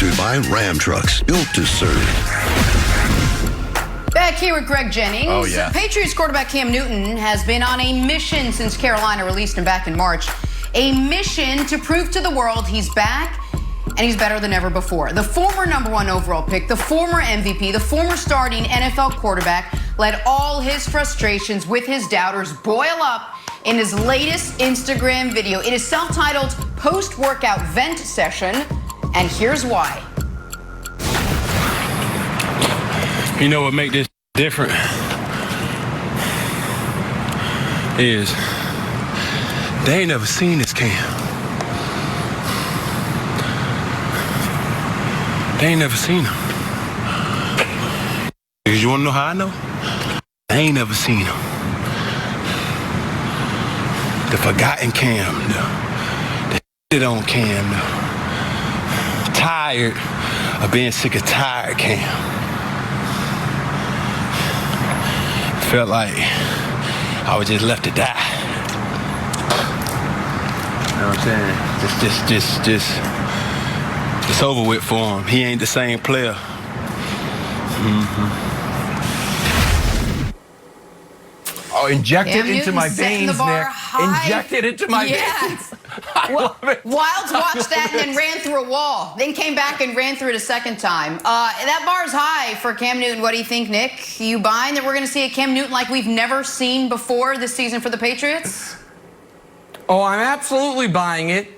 Sponsored by Ram Trucks, built to serve. Back here with Greg Jennings. Oh, yeah. Patriots quarterback Cam Newton has been on a mission since Carolina released him back in March. A mission to prove to the world he's back and he's better than ever before. The former #1 overall pick, the former MVP, the former starting NFL quarterback let all his frustrations with his doubters boil up in his latest Instagram video. It is self-titled Post-Workout Vent Session, and here's why. You know what make this different is they ain't never seen this Cam. They ain't never seen him. Because you want to know how I know? They ain't never seen him. The forgotten Cam, the shit on Cam, tired of being sick of tired Cam. Felt like I was just left to die. You know what I'm saying? It's over with for him. He ain't the same player. Oh, inject it into Newton's my setting veins, the bar Nick. high. Inject it into my veins. I love it. Wilds watched that and then ran through a wall. Then came back and ran through it a second time. That bar's high for Cam Newton. What do you think, Nick? You buying that we're going to see a Cam Newton like we've never seen before this season for the Patriots? Oh, I'm absolutely buying it,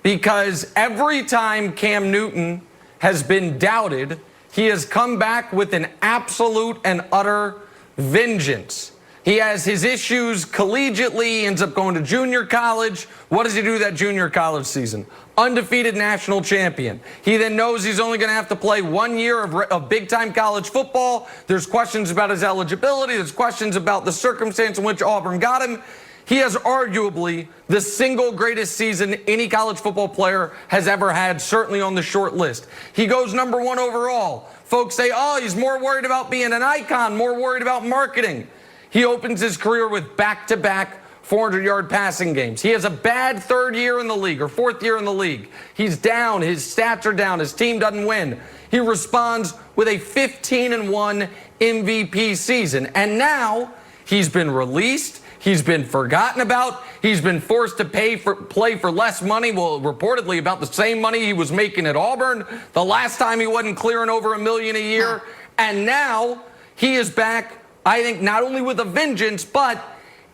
because every time Cam Newton has been doubted, he has come back with an absolute and utter vengeance. He has his issues collegiately, ends up going to junior college. What does he do that junior college season? Undefeated national champion. He then knows he's only going to have to play 1 year of big-time college football. There's questions about his eligibility. There's questions about the circumstance in which Auburn got him. He has arguably the single greatest season any college football player has ever had, certainly on the short list. He goes #1 overall. Folks say, oh, he's more worried about being an icon, more worried about marketing. He opens his career with back-to-back 400-yard passing games. He has a bad third year in the league or fourth year in the league. He's down. His stats are down. His team doesn't win. He responds with a 15-1 MVP season. And now he's been released. He's been forgotten about. He's been forced to play for less money. Well, reportedly about the same money he was making at Auburn. The last time he wasn't clearing over $1 million a year. And now he is back, I think, not only with a vengeance, but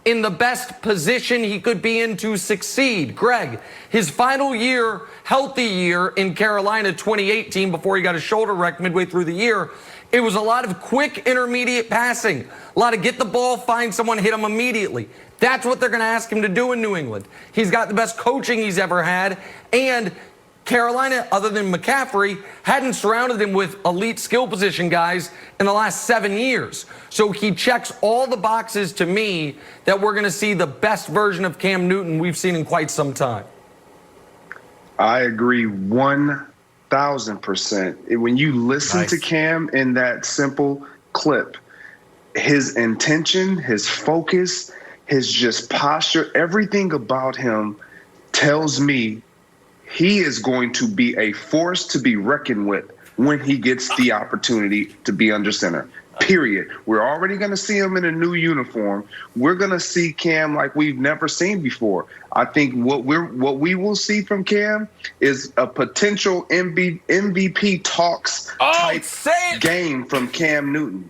in the best position he could be in to succeed. Greg, his final year, healthy year in Carolina 2018, before he got a shoulder wreck midway through the year, it was a lot of quick intermediate passing. A lot of get the ball, find someone, hit him immediately. That's what they're going to ask him to do in New England. He's got the best coaching he's ever had, and Carolina, other than McCaffrey, hadn't surrounded him with elite skill position guys in the last 7 years. So he checks all the boxes to me that we're going to see the best version of Cam Newton we've seen in quite some time. I agree 1,000%. When you listen to Cam in that simple clip, his intention, his focus, his just posture, everything about him tells me he is going to be a force to be reckoned with when he gets the opportunity to be under center. Period. We're already going to see him in a new uniform. We're going to see Cam like we've never seen before. I think what we will see from Cam is a potential MVP talks type game from Cam Newton.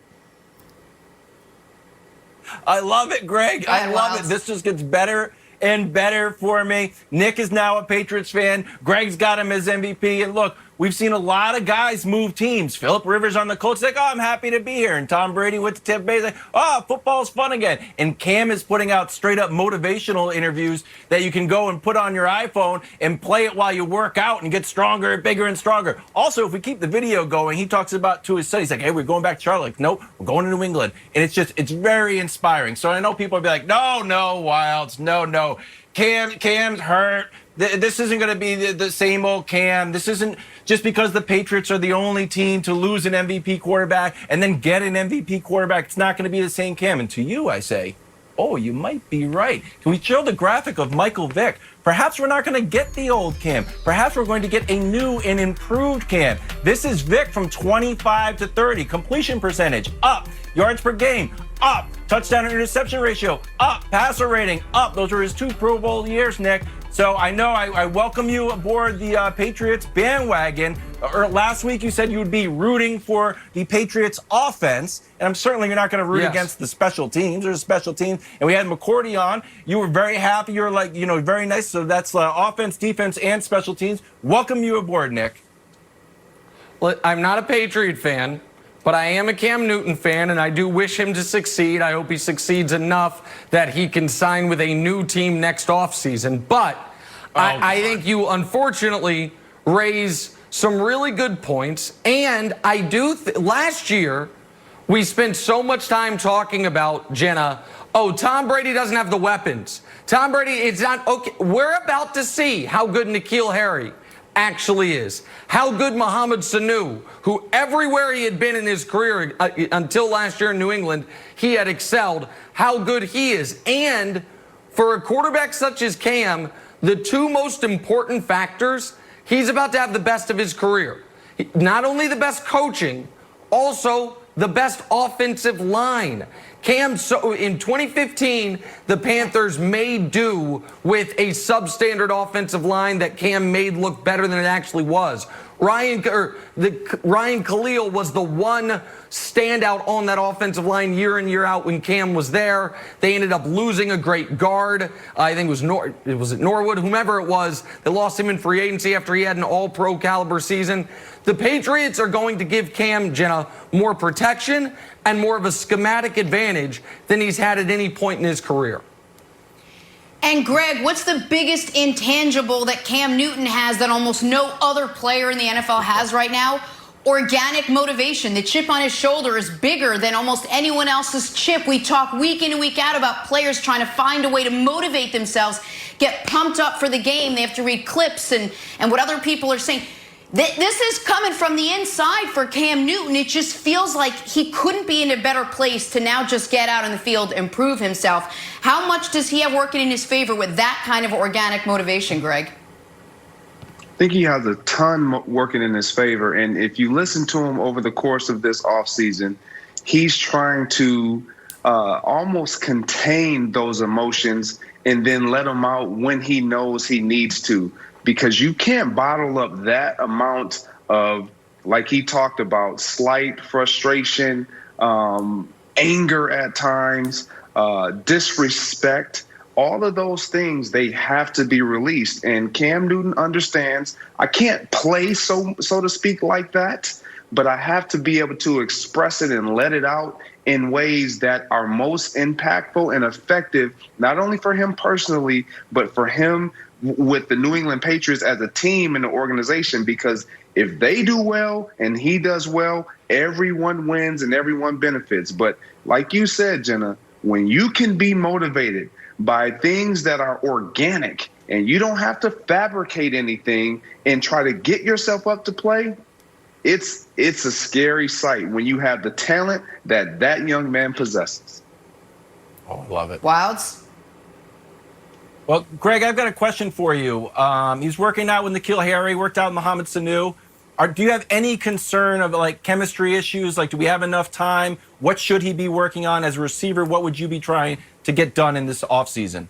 I love it, Greg. I love it. This just gets better and better for me. Nick is now a Patriots fan. Greg's got him as MVP. And look, we've seen a lot of guys move teams. Phillip Rivers on the Colts, like, oh, I'm happy to be here. And Tom Brady went to Tampa Bay, like, oh, football's fun again. And Cam is putting out straight up motivational interviews that you can go and put on your iPhone and play it while you work out and get stronger and bigger and stronger. Also, if we keep the video going, he talks about to his son, he's like, hey, we're going back to Charlotte. Like, nope, we're going to New England. And it's very inspiring. So I know people will be like, no, Wilds, no. Cam's hurt. This isn't going to be the same old Cam. This isn't just because the Patriots are the only team to lose an MVP quarterback and then get an MVP quarterback. It's not going to be the same Cam. And to you, I say, oh, you might be right. Can we show the graphic of Michael Vick Perhaps we're not going to get the old Cam. Perhaps we're going to get a new and improved Cam. This is Vic from 25 to 30. Completion percentage up. Yards per game up. Touchdown and interception ratio up. Passer rating up. Those were his 2 Pro Bowl years, Nick. So I know I welcome you aboard the Patriots bandwagon. Last week you said you would be rooting for the Patriots offense, and I'm certainly you're not going to root against the special teams. There's a special team, and we had McCourty on. You were very happy. You were like, very nice. So that's offense, defense, and special teams. Welcome you aboard, Nick. Well, I'm not a Patriot fan, but I am a Cam Newton fan, and I do wish him to succeed. I hope he succeeds enough that he can sign with a new team next offseason. But I think you unfortunately raise some really good points. And I do last year, we spent so much time talking about, Jenna, Tom Brady doesn't have the weapons. Tom Brady, it's not okay. We're about to see how good N'Keal Harry actually is. How good Mohamed Sanu, who everywhere he had been in his career until last year in New England, he had excelled, how good he is. And for a quarterback such as Cam, the 2 most important factors, he's about to have the best of his career. Not only the best coaching, also the best offensive line. Cam, so in 2015, the Panthers made do with a substandard offensive line that Cam made look better than it actually was. Ryan Khalil was the one standout on that offensive line year in, year out when Cam was there. They ended up losing a great guard. I think it was Norwood, whomever it was. They lost him in free agency after he had an all-pro caliber season. The Patriots are going to give Cam, Jenna, more protection and more of a schematic advantage than he's had at any point in his career. And Greg, what's the biggest intangible that Cam Newton has that almost no other player in the NFL has right now? Organic motivation. The chip on his shoulder is bigger than almost anyone else's chip. We talk week in and week out about players trying to find a way to motivate themselves, get pumped up for the game. They have to read clips and what other people are saying. This is coming from the inside for Cam Newton. It just feels like he couldn't be in a better place to now just get out on the field and prove himself. How much does he have working in his favor with that kind of organic motivation, Greg? I think he has a ton working in his favor. And if you listen to him over the course of this offseason, he's trying to almost contain those emotions and then let them out when he knows he needs to. Because you can't bottle up that amount of, like he talked about, slight frustration, anger at times, disrespect. All of those things, they have to be released. And Cam Newton understands I can't play, so to speak, like that, but I have to be able to express it and let it out in ways that are most impactful and effective, not only for him personally, but for him with the New England Patriots as a team and an organization. Because if they do well and he does well, everyone wins and everyone benefits. But like you said, Jenna, when you can be motivated by things that are organic and you don't have to fabricate anything and try to get yourself up to play, it's a scary sight when you have the talent that young man possesses. Oh, I love it. Wilds? Well, Greg, I've got a question for you. He's working out with N'Keal Harry, worked out with Mohamed Sanu. Do you have any concern of chemistry issues? Do we have enough time? What should he be working on as a receiver? What would you be trying to get done in this offseason?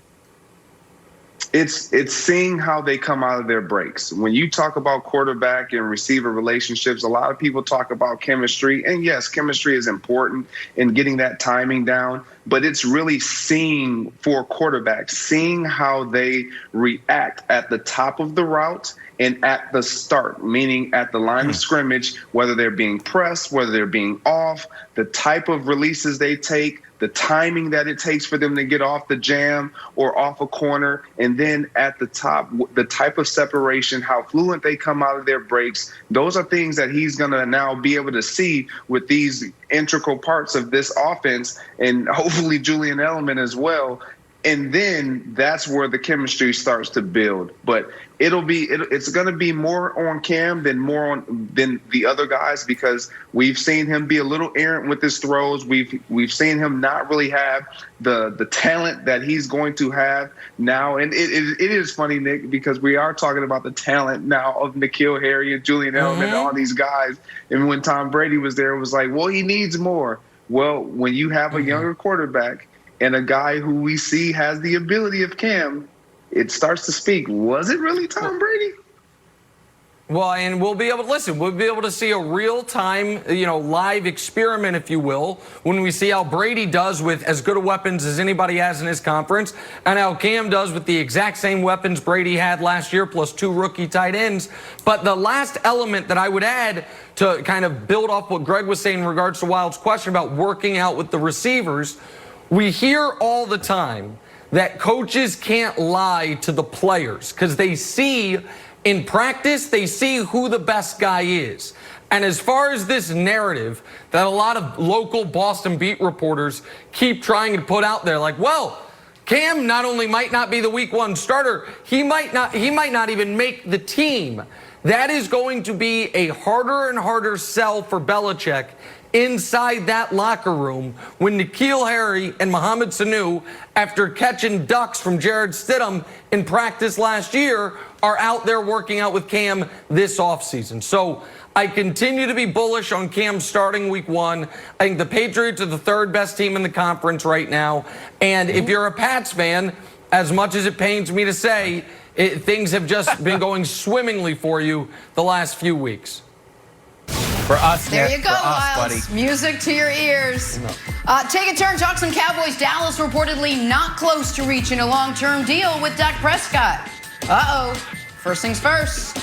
It's seeing how they come out of their breaks. When you talk about quarterback and receiver relationships, a lot of people talk about chemistry. And yes, chemistry is important in getting that timing down. But it's really seeing for quarterbacks, seeing how they react at the top of the route and at the start, meaning at the line of scrimmage, whether they're being pressed, whether they're being off, the type of releases they take, the timing that it takes for them to get off the jam or off a corner, and then at the top, the type of separation, how fluent they come out of their breaks. Those are things that he's going to now be able to see with these integral parts of this offense, and hopefully Julian Edelman as well. And then that's where the chemistry starts to build. But it's going to be more on Cam than the other guys, because we've seen him be a little errant with his throws. We've seen him not really have the talent that he's going to have now. And it is funny, Nick, because we are talking about the talent now of N'Keal Harry and Julian Edelman and all these guys. And when Tom Brady was there, it was like, well, he needs more. Well, when you have a younger quarterback and a guy who we see has the ability of Cam, it starts to speak. Was it really Tom Brady? Well, and we'll be able to listen. We'll be able to see a real-time, live experiment, if you will, when we see how Brady does with as good of weapons as anybody has in his conference, and how Cam does with the exact same weapons Brady had last year, plus 2 rookie tight ends. But the last element that I would add to kind of build off what Greg was saying in regards to Wild's question about working out with the receivers, we hear all the time that coaches can't lie to the players because they see in practice, they see who the best guy is. And as far as this narrative that a lot of local Boston beat reporters keep trying to put out there, like, well, Cam not only might not be the week 1 starter, he might not even make the team. That is going to be a harder and harder sell for Belichick inside that locker room when N'Keal Harry and Mohamed Sanu, after catching ducks from Jarrett Stidham in practice last year, are out there working out with Cam this offseason. So I continue to be bullish on Cam starting week 1. I think the Patriots are the 3rd best team in the conference right now. And if you're a Pats fan, as much as it pains me to say, things have just been going swimmingly for you the last few weeks. For us, there Nick, you go, Wiles. Music to your ears. Take a turn, talk some Cowboys. Dallas reportedly not close to reaching a long-term deal with Dak Prescott. Uh-oh. First things first.